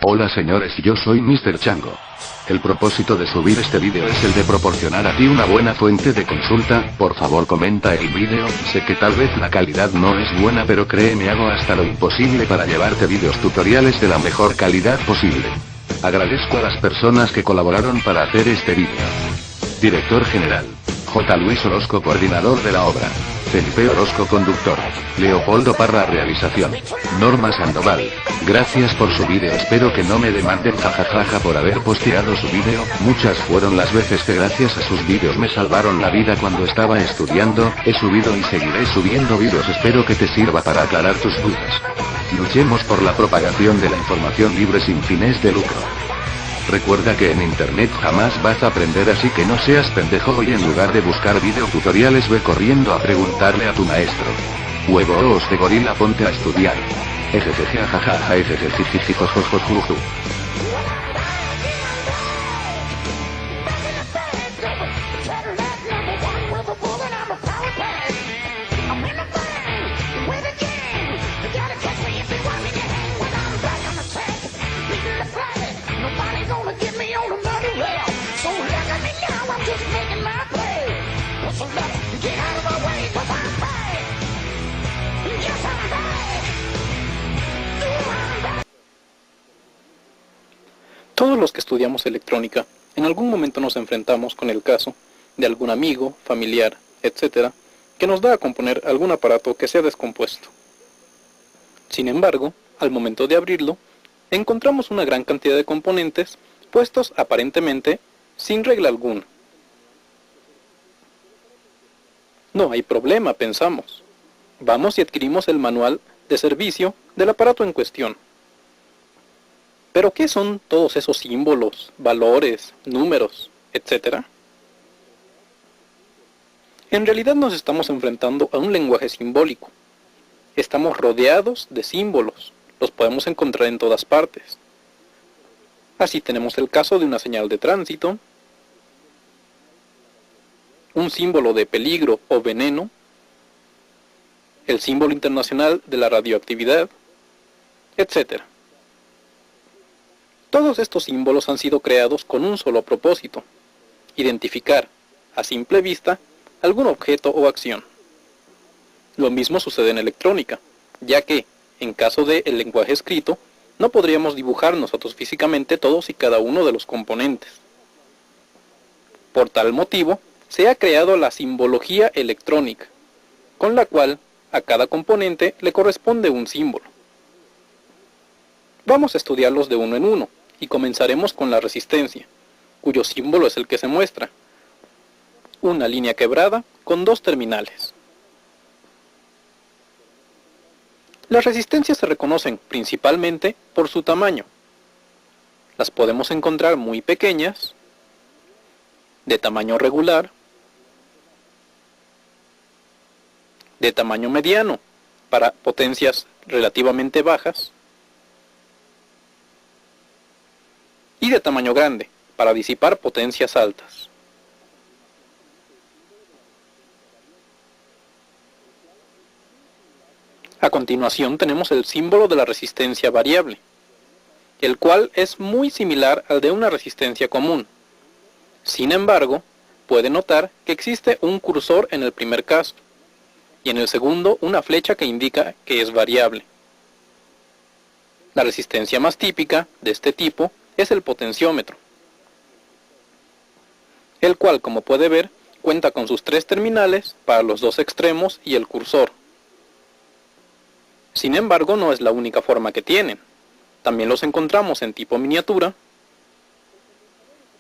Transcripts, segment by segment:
Hola señores, yo soy Mr. Chango. El propósito de subir este vídeo es el de proporcionar a ti una buena fuente de consulta. Por favor comenta el vídeo. Sé que tal vez la calidad no es buena, pero créeme, hago hasta lo imposible para llevarte vídeos tutoriales de la mejor calidad posible. Agradezco a las personas que colaboraron para hacer este vídeo. Director general: J. Luis Orozco, coordinador de la obra. Felipe Orozco, conductor. Leopoldo Parra, realización. Norma Sandoval. Gracias por su vídeo, espero que no me demanden jajajaja por haber posteado su vídeo. Muchas fueron las veces que gracias a sus vídeos me salvaron la vida cuando estaba estudiando. He subido y seguiré subiendo vídeos, espero que te sirva para aclarar tus dudas. Luchemos por la propagación de la información libre sin fines de lucro. Recuerda que en internet jamás vas a aprender, así que no seas pendejo y en lugar de buscar video tutoriales ve corriendo a preguntarle a tu maestro. Huevos de gorila, ponte a estudiar. Ejejeje ajajaja ejejejijijijojojojuju. Todos los que estudiamos electrónica, en algún momento nos enfrentamos con el caso de algún amigo, familiar, etc., que nos da a componer algún aparato que se ha descompuesto. Sin embargo, al momento de abrirlo, encontramos una gran cantidad de componentes puestos aparentemente sin regla alguna. No hay problema, pensamos. Vamos y adquirimos el manual de servicio del aparato en cuestión. ¿Pero qué son todos esos símbolos, valores, números, etcétera? En realidad nos estamos enfrentando a un lenguaje simbólico. Estamos rodeados de símbolos, los podemos encontrar en todas partes. Así tenemos el caso de una señal de tránsito, un símbolo de peligro o veneno, el símbolo internacional de la radioactividad, etc. Todos estos símbolos han sido creados con un solo propósito: identificar, a simple vista, algún objeto o acción. Lo mismo sucede en electrónica, ya que, en caso del lenguaje escrito, no podríamos dibujar nosotros físicamente todos y cada uno de los componentes. Por tal motivo, se ha creado la simbología electrónica, con la cual a cada componente le corresponde un símbolo. Vamos a estudiarlos de uno en uno, y comenzaremos con la resistencia, cuyo símbolo es el que se muestra: una línea quebrada con dos terminales. Las resistencias se reconocen principalmente por su tamaño. Las podemos encontrar muy pequeñas, de tamaño regular, de tamaño mediano para potencias relativamente bajas, y de tamaño grande para disipar potencias altas. A continuación tenemos el símbolo de la resistencia variable, el cual es muy similar al de una resistencia común. Sin embargo, puede notar que existe un cursor en el primer caso, y en el segundo una flecha que indica que es variable. La resistencia más típica de este tipo es el potenciómetro, el cual, como puede ver, cuenta con sus tres terminales para los dos extremos y el cursor. Sin embargo, no es la única forma que tienen. También los encontramos en tipo miniatura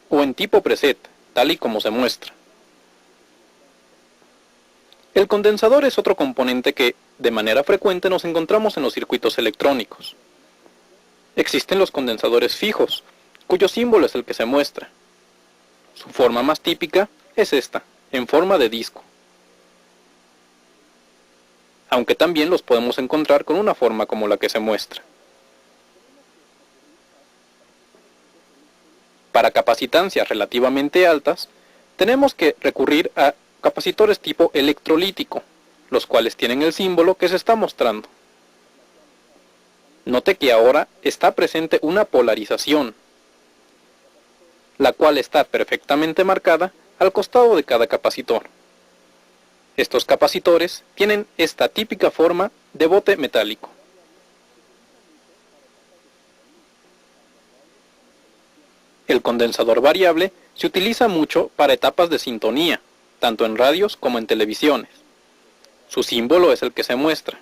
o en tipo preset, tal y como se muestra. El condensador es otro componente que, de manera frecuente, nos encontramos en los circuitos electrónicos. Existen los condensadores fijos, cuyo símbolo es el que se muestra. Su forma más típica es esta, en forma de disco. Aunque también los podemos encontrar con una forma como la que se muestra. Para capacitancias relativamente altas, tenemos que recurrir a capacitores tipo electrolítico, los cuales tienen el símbolo que se está mostrando. Note que ahora está presente una polarización, la cual está perfectamente marcada al costado de cada capacitor. Estos capacitores tienen esta típica forma de bote metálico. El condensador variable se utiliza mucho para etapas de sintonía, tanto en radios como en televisiones. Su símbolo es el que se muestra.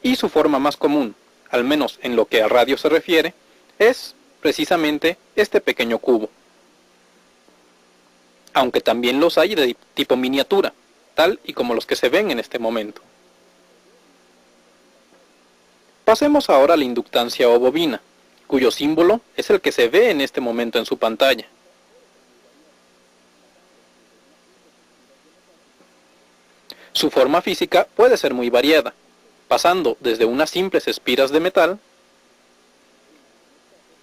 Y su forma más común, al menos en lo que a radio se refiere, es precisamente este pequeño cubo. Aunque también los hay de tipo miniatura, tal y como los que se ven en este momento. Pasemos ahora a la inductancia o bobina, cuyo símbolo es el que se ve en este momento en su pantalla. Su forma física puede ser muy variada, pasando desde unas simples espiras de metal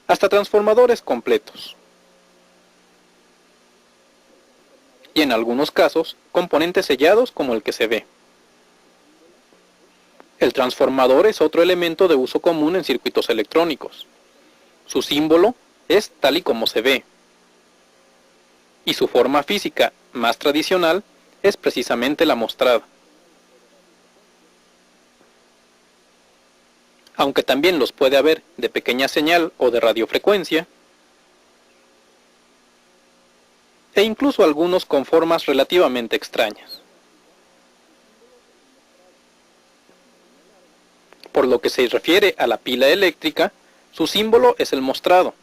hasta transformadores completos. Y en algunos casos, componentes sellados como el que se ve. El transformador es otro elemento de uso común en circuitos electrónicos. Su símbolo es tal y como se ve. Y su forma física más tradicional es precisamente la mostrada. Aunque también los puede haber de pequeña señal o de radiofrecuencia, e incluso algunos con formas relativamente extrañas. Por lo que se refiere a la pila eléctrica, su símbolo es el mostrado,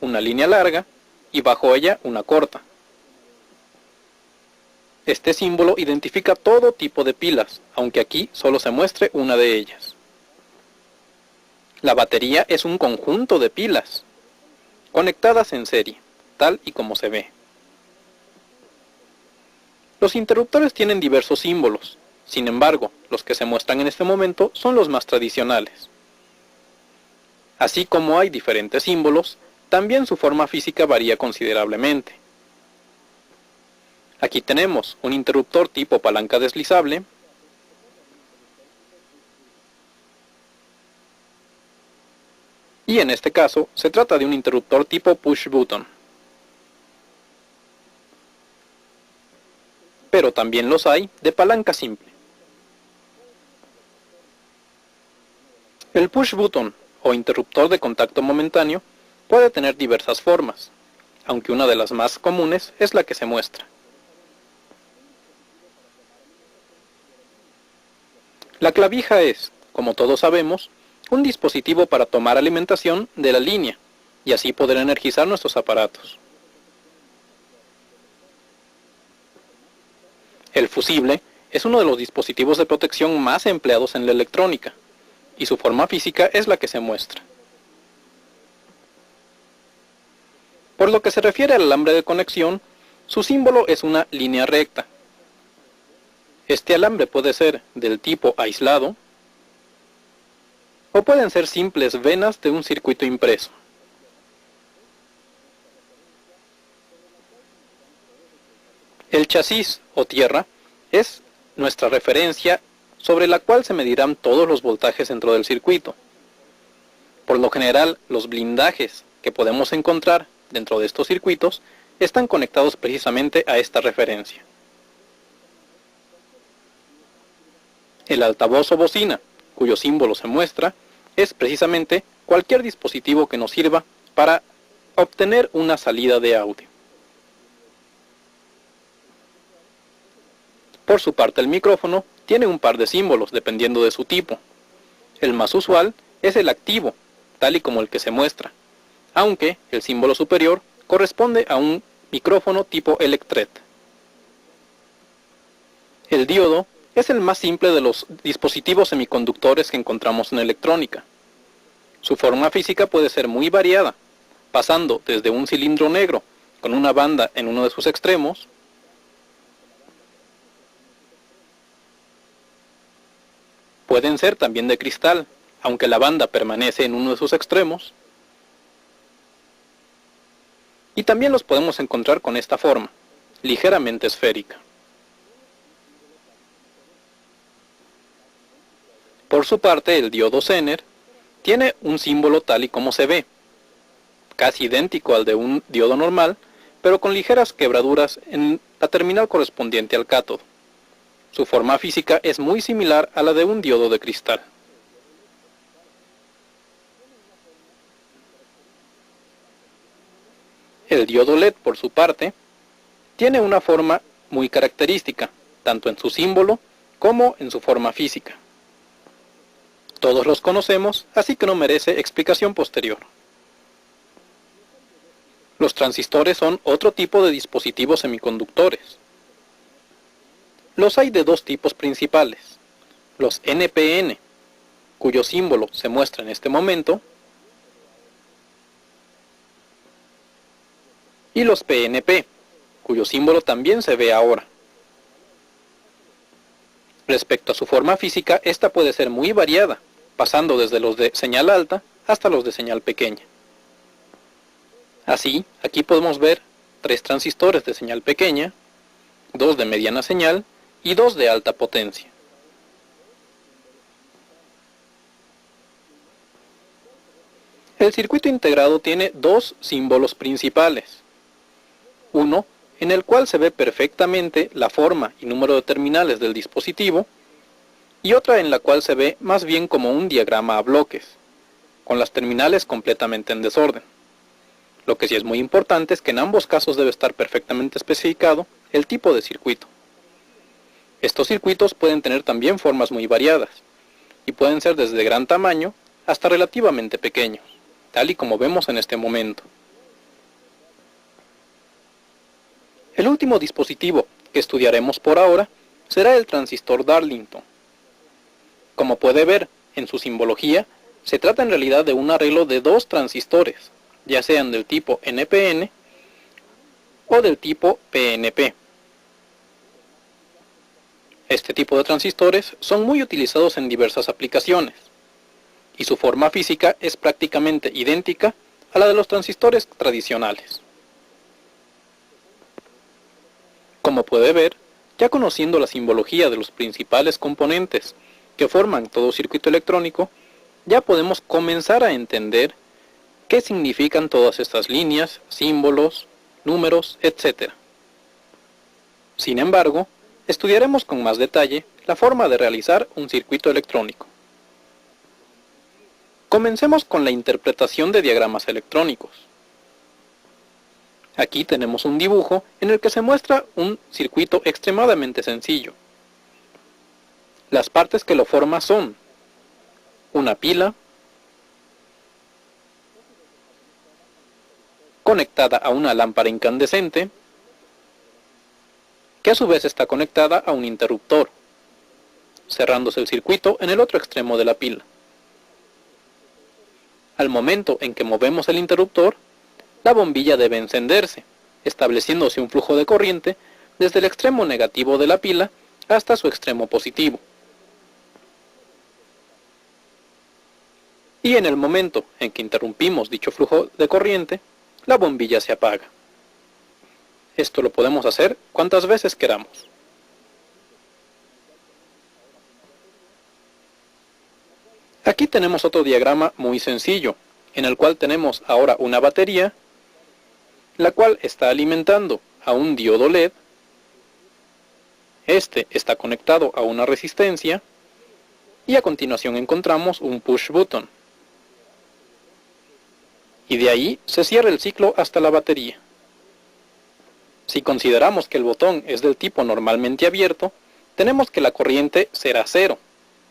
una línea larga y bajo ella una corta. Este símbolo identifica todo tipo de pilas, aunque aquí solo se muestre una de ellas. La batería es un conjunto de pilas, conectadas en serie, tal y como se ve. Los interruptores tienen diversos símbolos, sin embargo, los que se muestran en este momento son los más tradicionales. Así como hay diferentes símbolos, también su forma física varía considerablemente. Aquí tenemos un interruptor tipo palanca deslizable, y en este caso se trata de un interruptor tipo push button. Pero también los hay de palanca simple. El push button o interruptor de contacto momentáneo puede tener diversas formas, aunque una de las más comunes es la que se muestra. La clavija es, como todos sabemos, un dispositivo para tomar alimentación de la línea y así poder energizar nuestros aparatos. El fusible es uno de los dispositivos de protección más empleados en la electrónica, y su forma física es la que se muestra. Por lo que se refiere al alambre de conexión, su símbolo es una línea recta. Este alambre puede ser del tipo aislado, o pueden ser simples venas de un circuito impreso. El chasis o tierra es nuestra referencia sobre la cual se medirán todos los voltajes dentro del circuito. Por lo general, los blindajes que podemos encontrar dentro de estos circuitos están conectados precisamente a esta referencia. El altavoz o bocina, cuyo símbolo se muestra, es precisamente cualquier dispositivo que nos sirva para obtener una salida de audio. Por su parte, el micrófono tiene un par de símbolos dependiendo de su tipo. El más usual es el activo, tal y como el que se muestra, aunque el símbolo superior corresponde a un micrófono tipo Electret. El diodo es el más simple de los dispositivos semiconductores que encontramos en electrónica. Su forma física puede ser muy variada, pasando desde un cilindro negro con una banda en uno de sus extremos, pueden ser también de cristal, aunque la banda permanece en uno de sus extremos, y también los podemos encontrar con esta forma, ligeramente esférica. Por su parte, el diodo Zener tiene un símbolo tal y como se ve, casi idéntico al de un diodo normal, pero con ligeras quebraduras en la terminal correspondiente al cátodo. Su forma física es muy similar a la de un diodo de cristal. El diodo LED, por su parte, tiene una forma muy característica, tanto en su símbolo como en su forma física. Todos los conocemos, así que no merece explicación posterior. Los transistores son otro tipo de dispositivos semiconductores. Los hay de dos tipos principales: los NPN, cuyo símbolo se muestra en este momento, y los PNP, cuyo símbolo también se ve ahora. Respecto a su forma física, esta puede ser muy variada, pasando desde los de señal alta hasta los de señal pequeña. Así, aquí podemos ver 3 transistores de señal pequeña, 2 de mediana señal y 2 de alta potencia. El circuito integrado tiene 2 símbolos principales. Uno, en el cual se ve perfectamente la forma y número de terminales del dispositivo, y otra en la cual se ve más bien como un diagrama a bloques, con las terminales completamente en desorden. Lo que sí es muy importante es que en ambos casos debe estar perfectamente especificado el tipo de circuito. Estos circuitos pueden tener también formas muy variadas, y pueden ser desde gran tamaño hasta relativamente pequeños, tal y como vemos en este momento. El último dispositivo que estudiaremos por ahora será el transistor Darlington. Como puede ver en su simbología, se trata en realidad de un arreglo de 2 transistores, ya sean del tipo NPN o del tipo PNP. Este tipo de transistores son muy utilizados en diversas aplicaciones, y su forma física es prácticamente idéntica a la de los transistores tradicionales. Como puede ver, ya conociendo la simbología de los principales componentes que forman todo circuito electrónico, ya podemos comenzar a entender qué significan todas estas líneas, símbolos, números, etc. Sin embargo, estudiaremos con más detalle la forma de realizar un circuito electrónico. Comencemos con la interpretación de diagramas electrónicos. Aquí tenemos un dibujo en el que se muestra un circuito extremadamente sencillo. Las partes que lo forman son una pila conectada a una lámpara incandescente, que a su vez está conectada a un interruptor, cerrándose el circuito en el otro extremo de la pila. Al momento en que movemos el interruptor, la bombilla debe encenderse, estableciéndose un flujo de corriente desde el extremo negativo de la pila hasta su extremo positivo. Y en el momento en que interrumpimos dicho flujo de corriente, la bombilla se apaga. Esto lo podemos hacer cuantas veces queramos. Aquí tenemos otro diagrama muy sencillo, en el cual tenemos ahora una batería, la cual está alimentando a un diodo LED. Este está conectado a una resistencia, y a continuación encontramos un push button. Y de ahí se cierra el ciclo hasta la batería. Si consideramos que el botón es del tipo normalmente abierto, tenemos que la corriente será 0,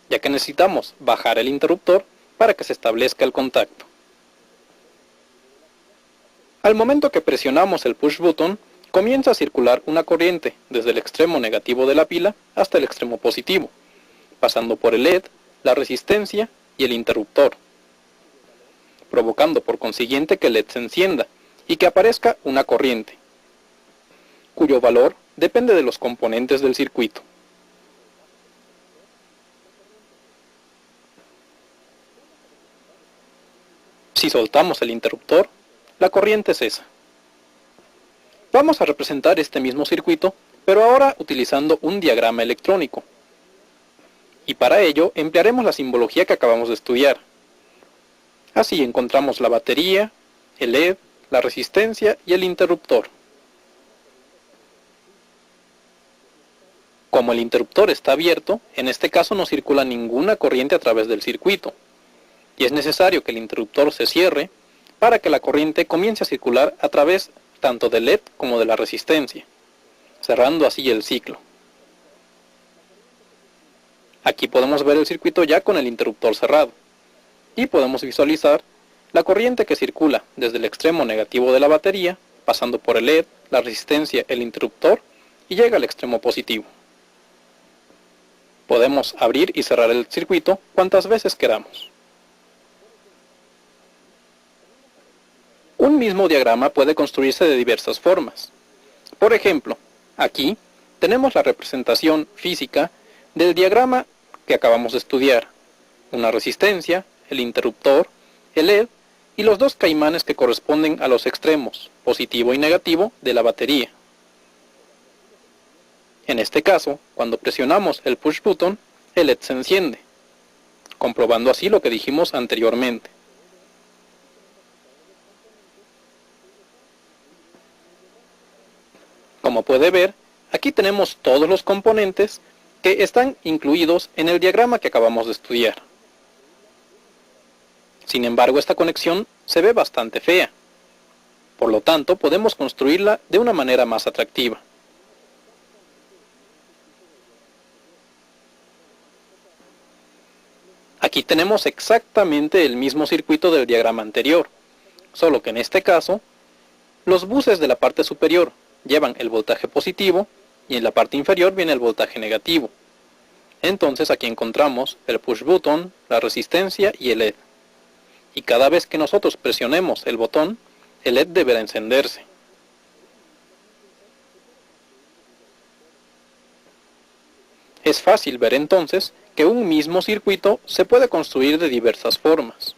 ya que necesitamos bajar el interruptor para que se establezca el contacto. Al momento que presionamos el push button, comienza a circular una corriente desde el extremo negativo de la pila hasta el extremo positivo, pasando por el LED, la resistencia y el interruptor, provocando por consiguiente que el LED se encienda y que aparezca una corriente, cuyo valor depende de los componentes del circuito. Si soltamos el interruptor, la corriente cesa. Vamos a representar este mismo circuito, pero ahora utilizando un diagrama electrónico. y para ello emplearemos la simbología que acabamos de estudiar. Así encontramos la batería, el LED, la resistencia y el interruptor. Como el interruptor está abierto, en este caso no circula ninguna corriente a través del circuito, y es necesario que el interruptor se cierre para que la corriente comience a circular a través tanto del LED como de la resistencia, cerrando así el ciclo. Aquí podemos ver el circuito ya con el interruptor cerrado, y podemos visualizar la corriente que circula desde el extremo negativo de la batería, pasando por el LED, la resistencia, el interruptor, y llega al extremo positivo. Podemos abrir y cerrar el circuito cuantas veces queramos. Un mismo diagrama puede construirse de diversas formas. Por ejemplo, aquí tenemos la representación física del diagrama que acabamos de estudiar: una resistencia, el interruptor, el LED y los dos caimanes que corresponden a los extremos, positivo y negativo, de la batería. En este caso, cuando presionamos el push button, el LED se enciende, comprobando así lo que dijimos anteriormente. Como puede ver, aquí tenemos todos los componentes que están incluidos en el diagrama que acabamos de estudiar. Sin embargo, esta conexión se ve bastante fea. Por lo tanto, podemos construirla de una manera más atractiva. Aquí tenemos exactamente el mismo circuito del diagrama anterior, solo que en este caso, los buses de la parte superior llevan el voltaje positivo y en la parte inferior viene el voltaje negativo. Entonces aquí encontramos el push button, la resistencia y el LED. Y cada vez que nosotros presionemos el botón, el LED deberá encenderse. Es fácil ver entonces que un mismo circuito se puede construir de diversas formas,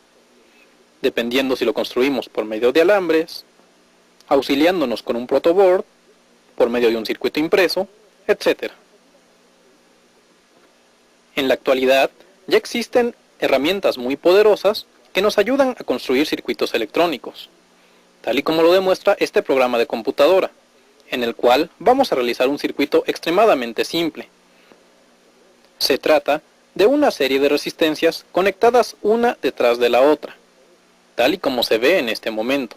dependiendo si lo construimos por medio de alambres, auxiliándonos con un protoboard, por medio de un circuito impreso, etc. En la actualidad ya existen herramientas muy poderosas que nos ayudan a construir circuitos electrónicos, tal y como lo demuestra este programa de computadora, en el cual vamos a realizar un circuito extremadamente simple. Se trata de una serie de resistencias conectadas una detrás de la otra, tal y como se ve en este momento.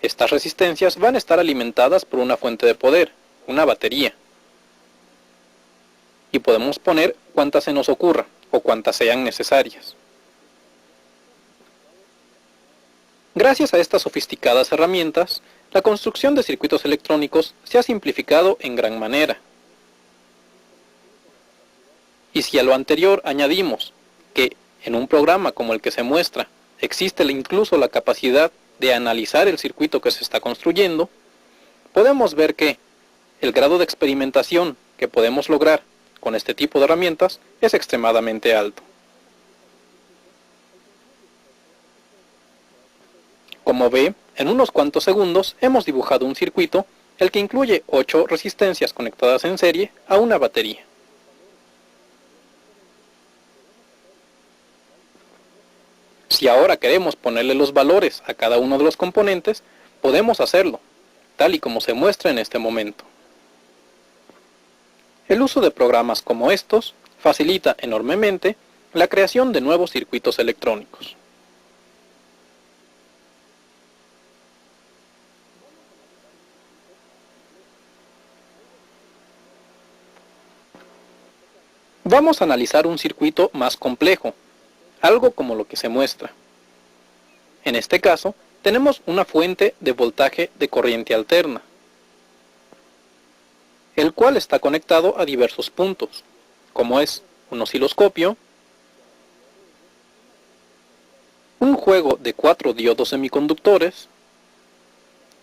Estas resistencias van a estar alimentadas por una fuente de poder, una batería. Y podemos poner cuantas se nos ocurra, o cuantas sean necesarias. Gracias a estas sofisticadas herramientas, la construcción de circuitos electrónicos se ha simplificado en gran manera. Y si a lo anterior añadimos que en un programa como el que se muestra existe incluso la capacidad de analizar el circuito que se está construyendo, podemos ver que el grado de experimentación que podemos lograr con este tipo de herramientas es extremadamente alto. Como ve, en unos cuantos segundos hemos dibujado un circuito el que incluye 8 resistencias conectadas en serie a una batería. Si ahora queremos ponerle los valores a cada uno de los componentes, podemos hacerlo, tal y como se muestra en este momento. El uso de programas como estos facilita enormemente la creación de nuevos circuitos electrónicos. Vamos a analizar un circuito más complejo, algo como lo que se muestra. En este caso, tenemos una fuente de voltaje de corriente alterna, el cual está conectado a diversos puntos, como es un osciloscopio, un juego de 4 diodos semiconductores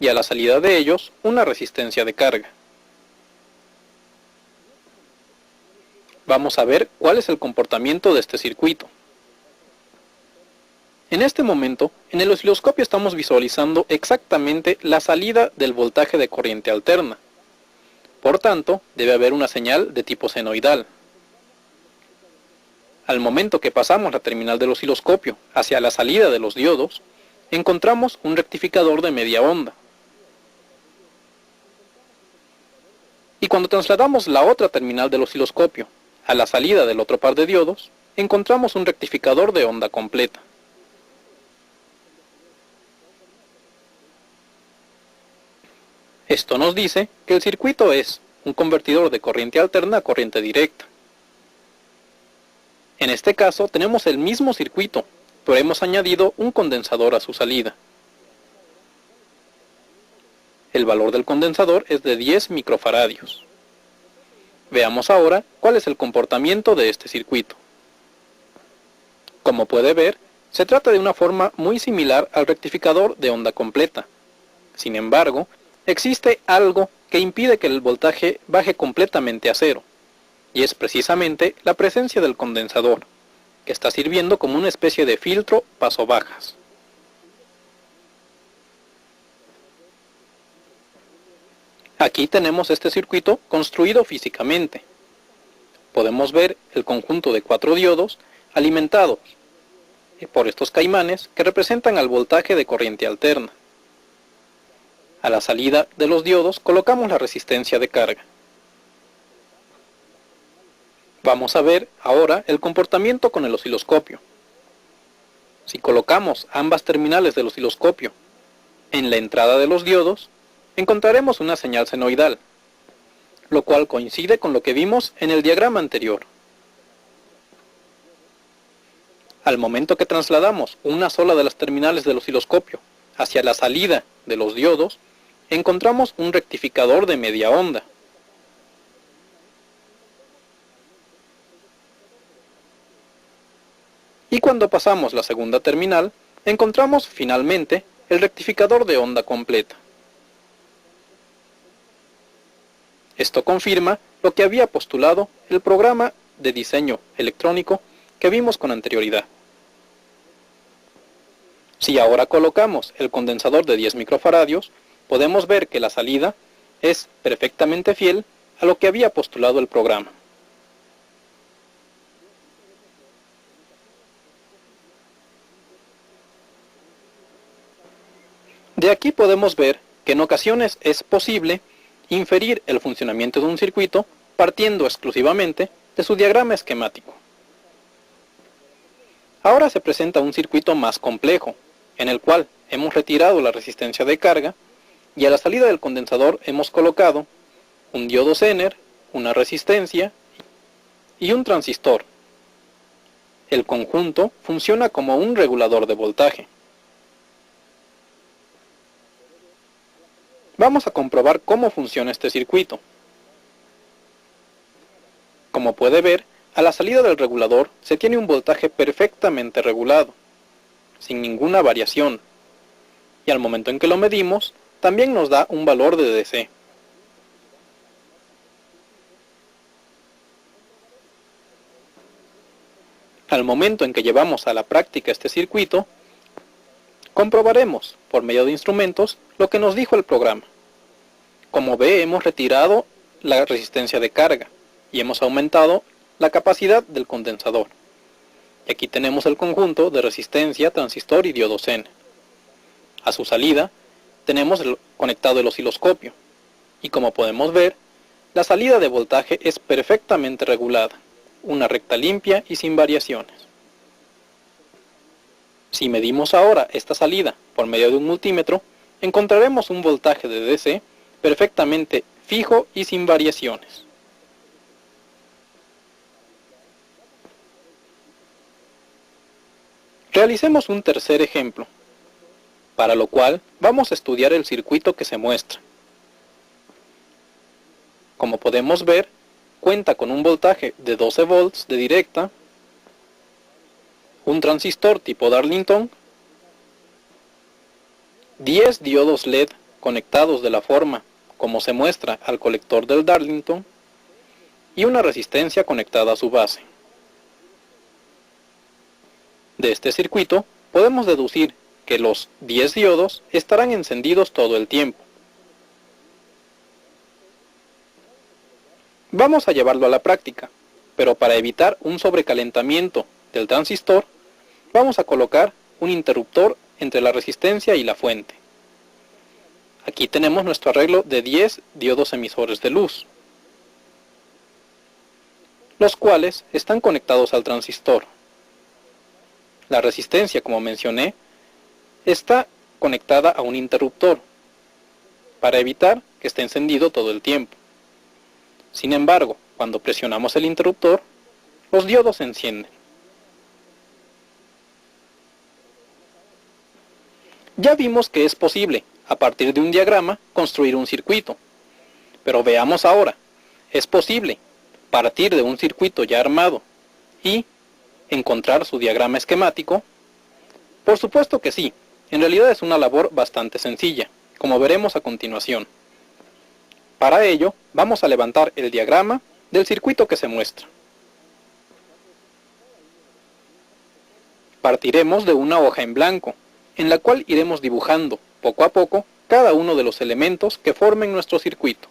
y a la salida de ellos una resistencia de carga. Vamos a ver cuál es el comportamiento de este circuito. En este momento, en el osciloscopio estamos visualizando exactamente la salida del voltaje de corriente alterna. Por tanto, debe haber una señal de tipo senoidal. Al momento que pasamos la terminal del osciloscopio hacia la salida de los diodos, encontramos un rectificador de media onda. Y cuando trasladamos la otra terminal del osciloscopio a la salida del otro par de diodos, encontramos un rectificador de onda completa. Esto nos dice que el circuito es un convertidor de corriente alterna a corriente directa. En este caso tenemos el mismo circuito, pero hemos añadido un condensador a su salida. El valor del condensador es de 10 microfaradios. Veamos ahora cuál es el comportamiento de este circuito. Como puede ver, se trata de una forma muy similar al rectificador de onda completa. Sin embargo, existe algo que impide que el voltaje baje completamente a cero, y es precisamente la presencia del condensador, que está sirviendo como una especie de filtro paso-bajas. Aquí tenemos este circuito construido físicamente. Podemos ver el conjunto de 4 diodos alimentados por estos caimanes que representan al voltaje de corriente alterna. A la salida de los diodos colocamos la resistencia de carga. Vamos a ver ahora el comportamiento con el osciloscopio. Si colocamos ambas terminales del osciloscopio en la entrada de los diodos, encontraremos una señal senoidal, lo cual coincide con lo que vimos en el diagrama anterior. Al momento que trasladamos una sola de las terminales del osciloscopio hacia la salida de los diodos, encontramos un rectificador de media onda. Y cuando pasamos la segunda terminal, encontramos finalmente el rectificador de onda completa. Esto confirma lo que había postulado el programa de diseño electrónico que vimos con anterioridad. Si ahora colocamos el condensador de 10 microfaradios, podemos ver que la salida es perfectamente fiel a lo que había postulado el programa. De aquí podemos ver que en ocasiones es posible inferir el funcionamiento de un circuito partiendo exclusivamente de su diagrama esquemático. Ahora se presenta un circuito más complejo, en el cual hemos retirado la resistencia de carga y a la salida del condensador hemos colocado un diodo Zener, una resistencia y un transistor. El conjunto funciona como un regulador de voltaje. Vamos a comprobar cómo funciona este circuito. Como puede ver, a la salida del regulador se tiene un voltaje perfectamente regulado, sin ninguna variación, y al momento en que lo medimos, también nos da un valor de DC. Al momento en que llevamos a la práctica este circuito, comprobaremos, por medio de instrumentos, lo que nos dijo el programa. Como ve, hemos retirado la resistencia de carga y hemos aumentado la capacidad del condensador. Y aquí tenemos el conjunto de resistencia, transistor y diodo Zener. A su salida tenemos conectado el osciloscopio y como podemos ver, la salida de voltaje es perfectamente regulada, una recta limpia y sin variaciones. Si medimos ahora esta salida por medio de un multímetro, encontraremos un voltaje de DC perfectamente fijo y sin variaciones. Realicemos un tercer ejemplo, para lo cual vamos a estudiar el circuito que se muestra. Como podemos ver, cuenta con un voltaje de 12 volts de directa, un transistor tipo Darlington, 10 diodos LED conectados de la forma como se muestra al colector del Darlington y una resistencia conectada a su base. De este circuito podemos deducir que los 10 diodos estarán encendidos todo el tiempo. Vamos a llevarlo a la práctica. pero para evitar un sobrecalentamiento del transistor, vamos a colocar un interruptor entre la resistencia y la fuente. Aquí tenemos nuestro arreglo de 10 diodos emisores de luz, los cuales están conectados al transistor. La resistencia, como mencioné, está conectada a un interruptor, para evitar que esté encendido todo el tiempo. Sin embargo, cuando presionamos el interruptor, los diodos se encienden. Ya vimos que es posible, a partir de un diagrama, construir un circuito. Pero veamos ahora, ¿es posible partir de un circuito ya armado y encontrar su diagrama esquemático? Por supuesto que sí, en realidad es una labor bastante sencilla, como veremos a continuación. Para ello, vamos a levantar el diagrama del circuito que se muestra. Partiremos de una hoja en blanco, en la cual iremos dibujando, poco a poco, cada uno de los elementos que formen nuestro circuito.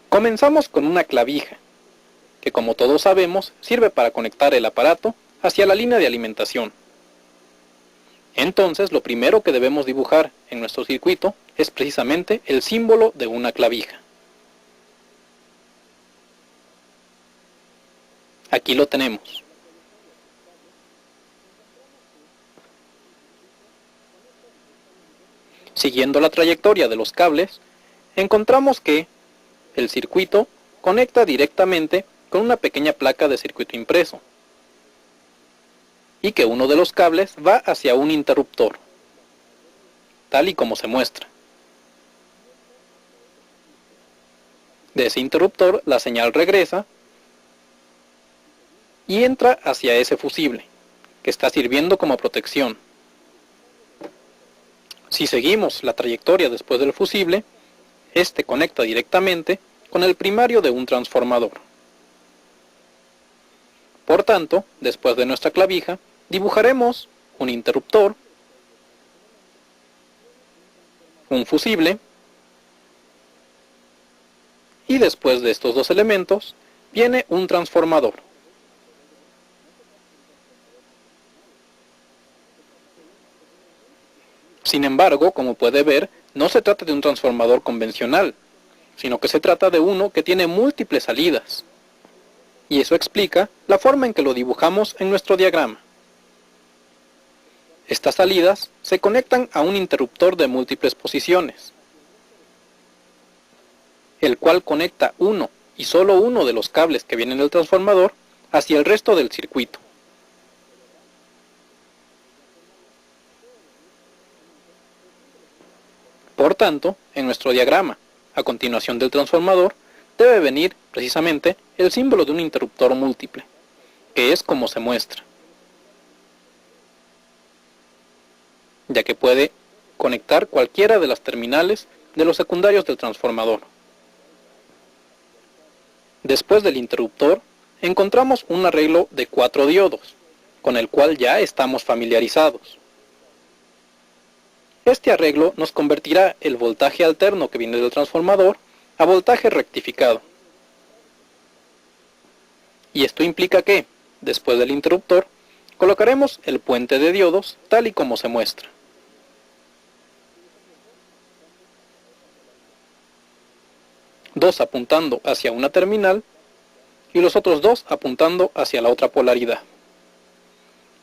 Comenzamos con una clavija, que como todos sabemos, sirve para conectar el aparato hacia la línea de alimentación. Entonces, lo primero que debemos dibujar en nuestro circuito es precisamente el símbolo de una clavija. Aquí lo tenemos. Siguiendo la trayectoria de los cables, encontramos que el circuito conecta directamente con una pequeña placa de circuito impreso y que uno de los cables va hacia un interruptor, tal y como se muestra. De ese interruptor la señal regresa y entra hacia ese fusible, que está sirviendo como protección. Si seguimos la trayectoria después del fusible, este conecta directamente con el primario de un transformador. Por tanto, después de nuestra clavija, dibujaremos un interruptor, un fusible, y después de estos dos elementos, viene un transformador. Sin embargo, como puede ver, no se trata de un transformador convencional, sino que se trata de uno que tiene múltiples salidas. Y eso explica la forma en que lo dibujamos en nuestro diagrama. Estas salidas se conectan a un interruptor de múltiples posiciones, el cual conecta uno y solo uno de los cables que vienen del transformador hacia el resto del circuito. Por tanto, en nuestro diagrama, a continuación del transformador, debe venir precisamente el símbolo de un interruptor múltiple, que es como se muestra, ya que puede conectar cualquiera de las terminales de los secundarios del transformador. Después del interruptor, encontramos un arreglo de 4 diodos, con el cual ya estamos familiarizados. Este arreglo nos convertirá el voltaje alterno que viene del transformador a voltaje rectificado. Y esto implica que, después del interruptor, colocaremos el puente de diodos tal y como se muestra. Dos apuntando hacia una terminal y los otros dos apuntando hacia la otra polaridad.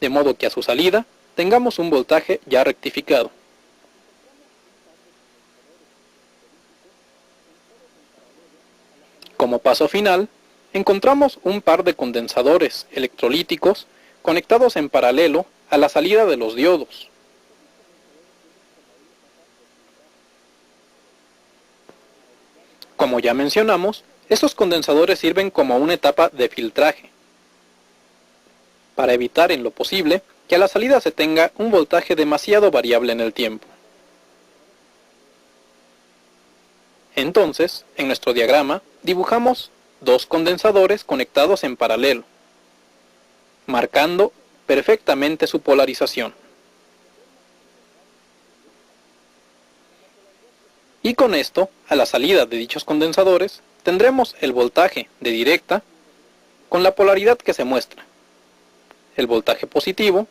De modo que a su salida tengamos un voltaje ya rectificado. Como paso final, encontramos un par de condensadores electrolíticos conectados en paralelo a la salida de los diodos. Como ya mencionamos, estos condensadores sirven como una etapa de filtraje, para evitar en lo posible que a la salida se tenga un voltaje demasiado variable en el tiempo. Entonces, en nuestro diagrama, dibujamos dos condensadores conectados en paralelo, marcando perfectamente su polarización. Y con esto, a la salida de dichos condensadores, tendremos el voltaje de directa con la polaridad que se muestra, el voltaje positivo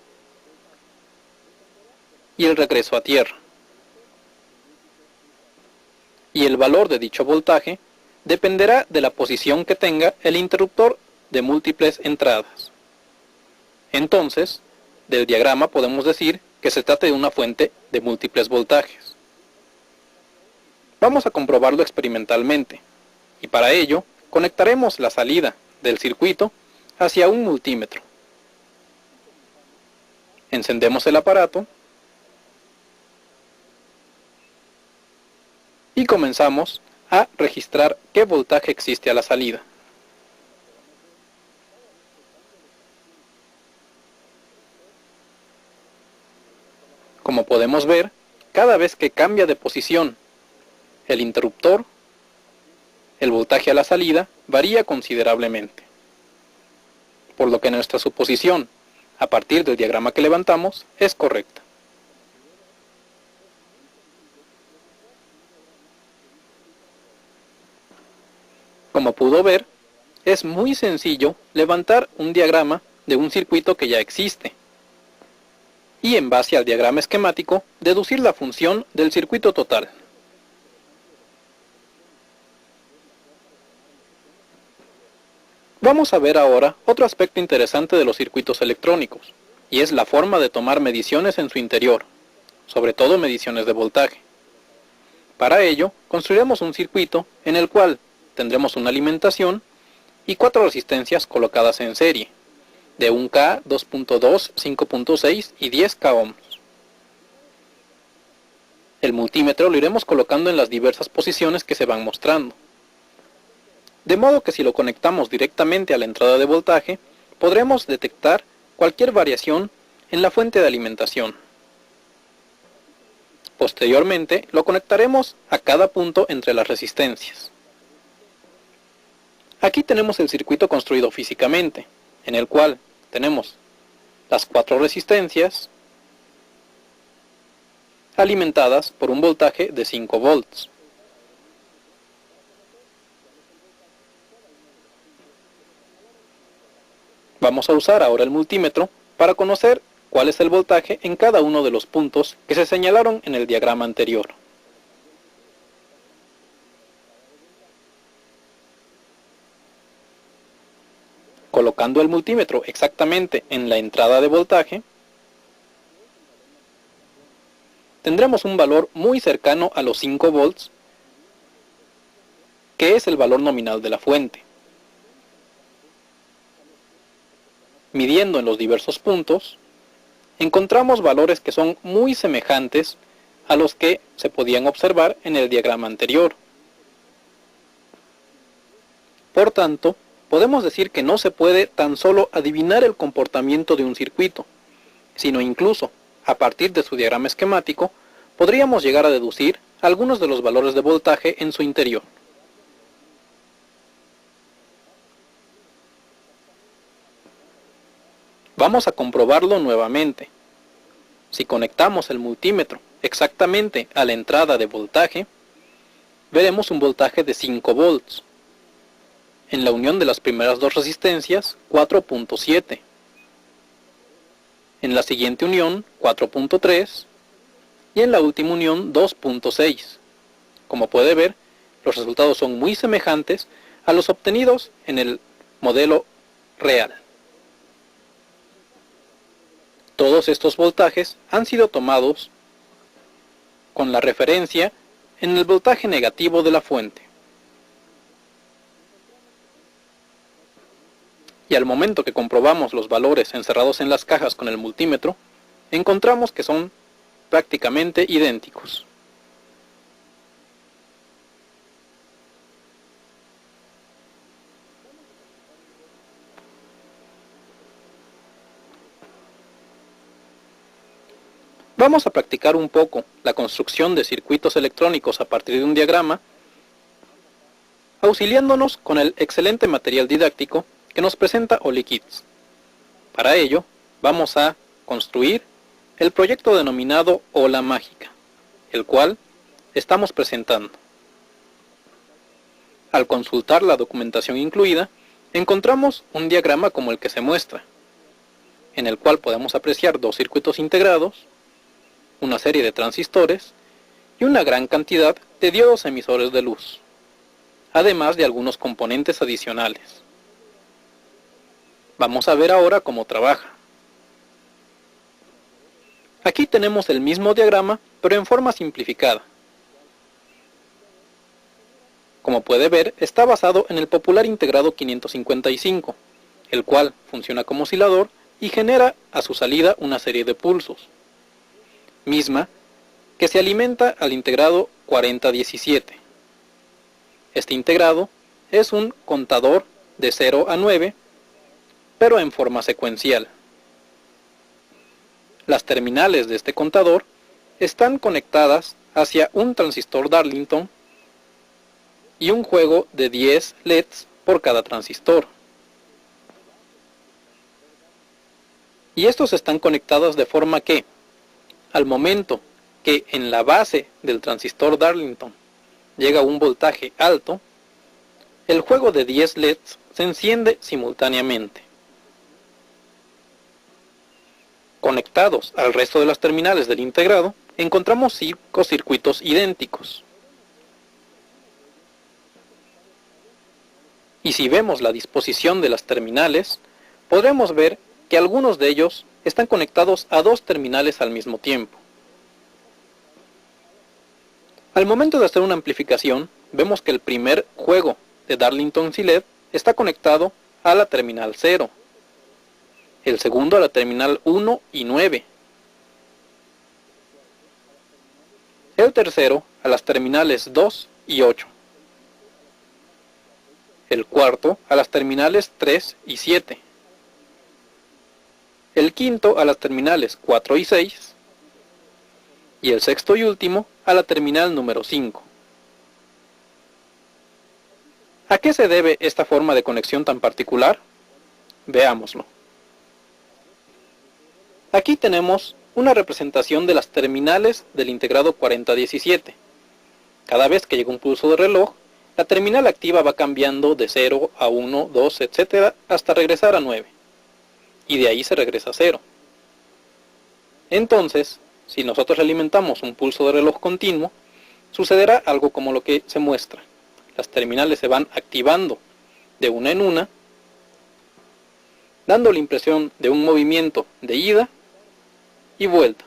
y el regreso a tierra. Y el valor de dicho voltaje dependerá de la posición que tenga el interruptor de múltiples entradas. Entonces, del diagrama podemos decir que se trata de una fuente de múltiples voltajes. Vamos a comprobarlo experimentalmente, y para ello conectaremos la salida del circuito hacia un multímetro. Encendemos el aparato y comenzamos a registrar qué voltaje existe a la salida. Como podemos ver, cada vez que cambia de posición el interruptor, el voltaje a la salida varía considerablemente. Por lo que nuestra suposición, a partir del diagrama que levantamos, es correcta. Como pudo ver, es muy sencillo levantar un diagrama de un circuito que ya existe, y en base al diagrama esquemático, deducir la función del circuito total. Vamos a ver ahora otro aspecto interesante de los circuitos electrónicos, y es la forma de tomar mediciones en su interior, sobre todo mediciones de voltaje. Para ello, construiremos un circuito en el cual tendremos una alimentación y 4 resistencias colocadas en serie, de 1K, 2.2, 5.6 y 10K ohms. El multímetro lo iremos colocando en las diversas posiciones que se van mostrando. De modo que si lo conectamos directamente a la entrada de voltaje, podremos detectar cualquier variación en la fuente de alimentación. Posteriormente, lo conectaremos a cada punto entre las resistencias. Aquí tenemos el circuito construido físicamente, en el cual tenemos las 4 resistencias alimentadas por un voltaje de 5 volts. Vamos a usar ahora el multímetro para conocer cuál es el voltaje en cada uno de los puntos que se señalaron en el diagrama anterior. Colocando el multímetro exactamente en la entrada de voltaje, tendremos un valor muy cercano a los 5 volts, que es el valor nominal de la fuente. Midiendo en los diversos puntos, encontramos valores que son muy semejantes a los que se podían observar en el diagrama anterior. Por tanto, podemos decir que no se puede tan solo adivinar el comportamiento de un circuito, sino incluso, a partir de su diagrama esquemático, podríamos llegar a deducir algunos de los valores de voltaje en su interior. Vamos a comprobarlo nuevamente. Si conectamos el multímetro exactamente a la entrada de voltaje, veremos un voltaje de 5 volts. En la unión de las primeras 2 resistencias, 4.7. En la siguiente unión, 4.3. Y en la última unión, 2.6. Como puede ver, los resultados son muy semejantes a los obtenidos en el modelo real. Todos estos voltajes han sido tomados con la referencia en el voltaje negativo de la fuente. Y al momento que comprobamos los valores encerrados en las cajas con el multímetro, encontramos que son prácticamente idénticos. Vamos a practicar un poco la construcción de circuitos electrónicos a partir de un diagrama, auxiliándonos con el excelente material didáctico que nos presenta OliKids. Para ello, vamos a construir el proyecto denominado Ola Mágica, el cual estamos presentando. Al consultar la documentación incluida, encontramos un diagrama como el que se muestra, en el cual podemos apreciar dos circuitos integrados, una serie de transistores y una gran cantidad de diodos emisores de luz, además de algunos componentes adicionales. Vamos a ver ahora cómo trabaja. Aquí tenemos el mismo diagrama, pero en forma simplificada. Como puede ver, está basado en el popular integrado 555, el cual funciona como oscilador y genera a su salida una serie de pulsos, misma que se alimenta al integrado 4017. Este integrado es un contador de 0 a 9, pero en forma secuencial. Las terminales de este contador están conectadas hacia un transistor Darlington y un juego de 10 LEDs por cada transistor. Y estos están conectados de forma que, al momento que en la base del transistor Darlington llega un voltaje alto, el juego de 10 LEDs se enciende simultáneamente. Conectados al resto de las terminales del integrado, encontramos 5 circuitos idénticos. Y si vemos la disposición de las terminales, podremos ver que algunos de ellos están conectados a 2 terminales al mismo tiempo. Al momento de hacer una amplificación, vemos que el primer juego de Darlington y LED está conectado a la terminal 0, el segundo a la terminal 1 y 9, el tercero a las terminales 2 y 8, el cuarto a las terminales 3 y 7, el quinto a las terminales 4 y 6, y el sexto y último a la terminal número 5. ¿A qué se debe esta forma de conexión tan particular? Veámoslo. Aquí tenemos una representación de las terminales del integrado 4017. Cada vez que llega un pulso de reloj, la terminal activa va cambiando de 0 a 1, 2, etc. hasta regresar a 9. Y de ahí se regresa a 0. Entonces, si nosotros alimentamos un pulso de reloj continuo, sucederá algo como lo que se muestra. Las terminales se van activando de una en una, dando la impresión de un movimiento de ida y vuelta.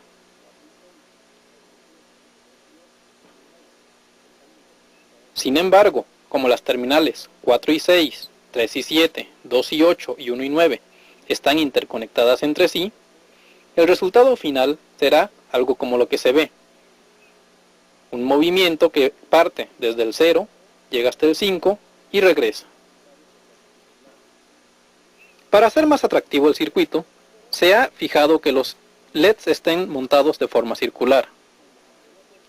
Sin embargo, como las terminales 4 y 6, 3 y 7, 2 y 8 y 1 y 9 están interconectadas entre sí, el resultado final será algo como lo que se ve. Un movimiento que parte desde el 0, llega hasta el 5 y regresa. Para hacer más atractivo el circuito, se ha fijado que los LEDs estén montados de forma circular.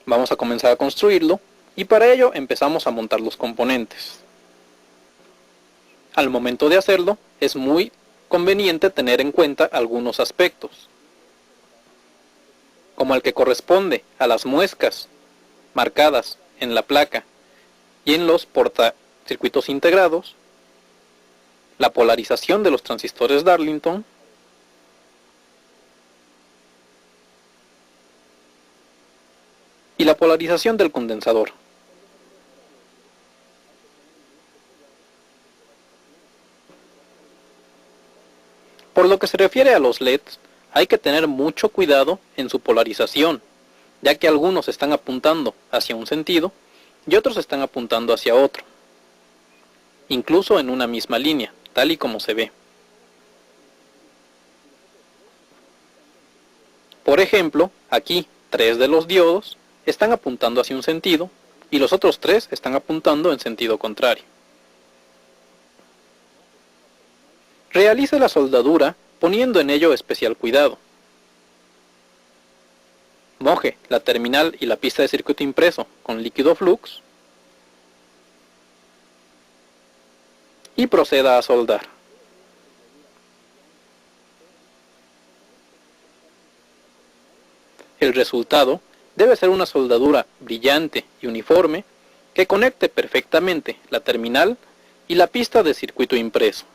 Vamos a comenzar a construirlo y para ello empezamos a montar los componentes. Al momento de hacerlo, es muy conveniente tener en cuenta algunos aspectos, como el que corresponde a las muescas marcadas en la placa y en los portacircuitos integrados, la polarización de los transistores Darlington, y la polarización del condensador. Por lo que se refiere a los LEDs, hay que tener mucho cuidado en su polarización, ya que algunos están apuntando hacia un sentido y otros están apuntando hacia otro, incluso en una misma línea, tal y como se ve. Por ejemplo, aquí 3 de los diodos están apuntando hacia un sentido y los otros 3 están apuntando en sentido contrario. Realice la soldadura poniendo en ello especial cuidado. Moje la terminal y la pista de circuito impreso con líquido flux y proceda a soldar. El resultado debe ser una soldadura brillante y uniforme que conecte perfectamente la terminal y la pista de circuito impreso.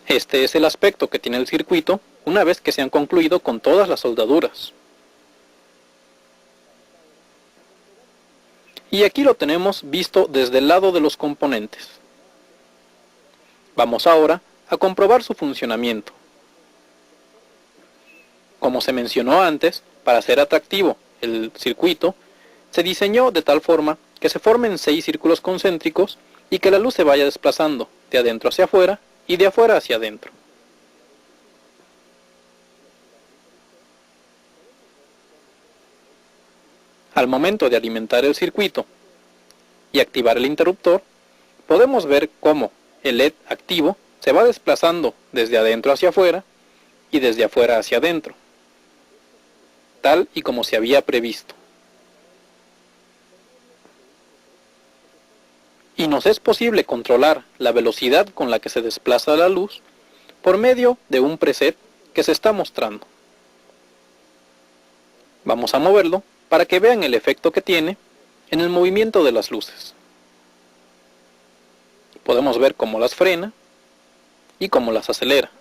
Este es el aspecto que tiene el circuito una vez que se han concluido con todas las soldaduras. Y aquí lo tenemos visto desde el lado de los componentes. Vamos ahora a comprobar su funcionamiento. Como se mencionó antes, para ser atractivo el circuito, se diseñó de tal forma que se formen 6 círculos concéntricos y que la luz se vaya desplazando de adentro hacia afuera y de afuera hacia adentro. Al momento de alimentar el circuito y activar el interruptor, podemos ver cómo el LED activo se va desplazando desde adentro hacia afuera y desde afuera hacia adentro, tal y como se había previsto. Y nos es posible controlar la velocidad con la que se desplaza la luz por medio de un preset que se está mostrando. Vamos a moverlo para que vean el efecto que tiene en el movimiento de las luces. Podemos ver cómo las frena y cómo las acelera.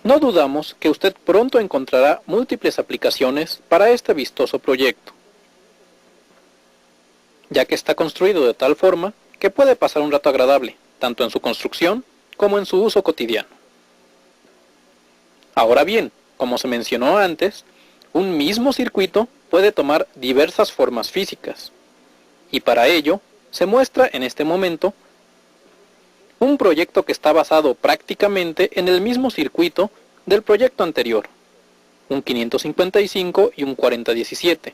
No dudamos que usted pronto encontrará múltiples aplicaciones para este vistoso proyecto, ya que está construido de tal forma que puede pasar un rato agradable, tanto en su construcción como en su uso cotidiano. Ahora bien, como se mencionó antes, un mismo circuito puede tomar diversas formas físicas, y para ello se muestra en este momento un proyecto que está basado prácticamente en el mismo circuito del proyecto anterior, un 555 y un 4017,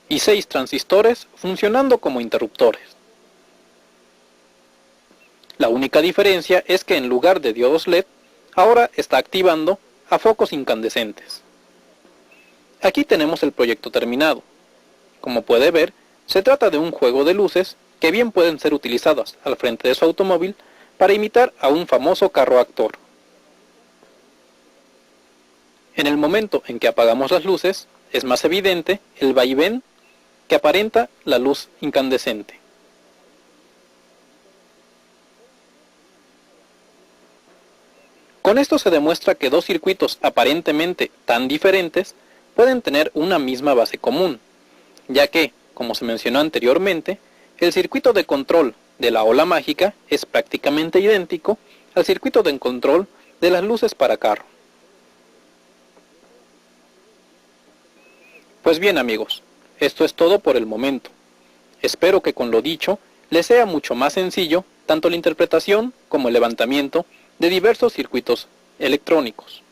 y 6 transistores funcionando como interruptores. La única diferencia es que en lugar de diodos LED, ahora está activando a focos incandescentes. Aquí tenemos el proyecto terminado. Como puede ver, se trata de un juego de luces que bien pueden ser utilizadas al frente de su automóvil para imitar a un famoso carro actor. En el momento en que apagamos las luces, es más evidente el vaivén que aparenta la luz incandescente. Con esto se demuestra que dos circuitos aparentemente tan diferentes pueden tener una misma base común, ya que, como se mencionó anteriormente, el circuito de control de la ola mágica es prácticamente idéntico al circuito de control de las luces para carro. Pues bien amigos, esto es todo por el momento. Espero que con lo dicho les sea mucho más sencillo tanto la interpretación como el levantamiento de diversos circuitos electrónicos.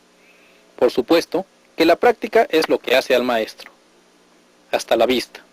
Por supuesto que la práctica es lo que hace al maestro. Hasta la vista.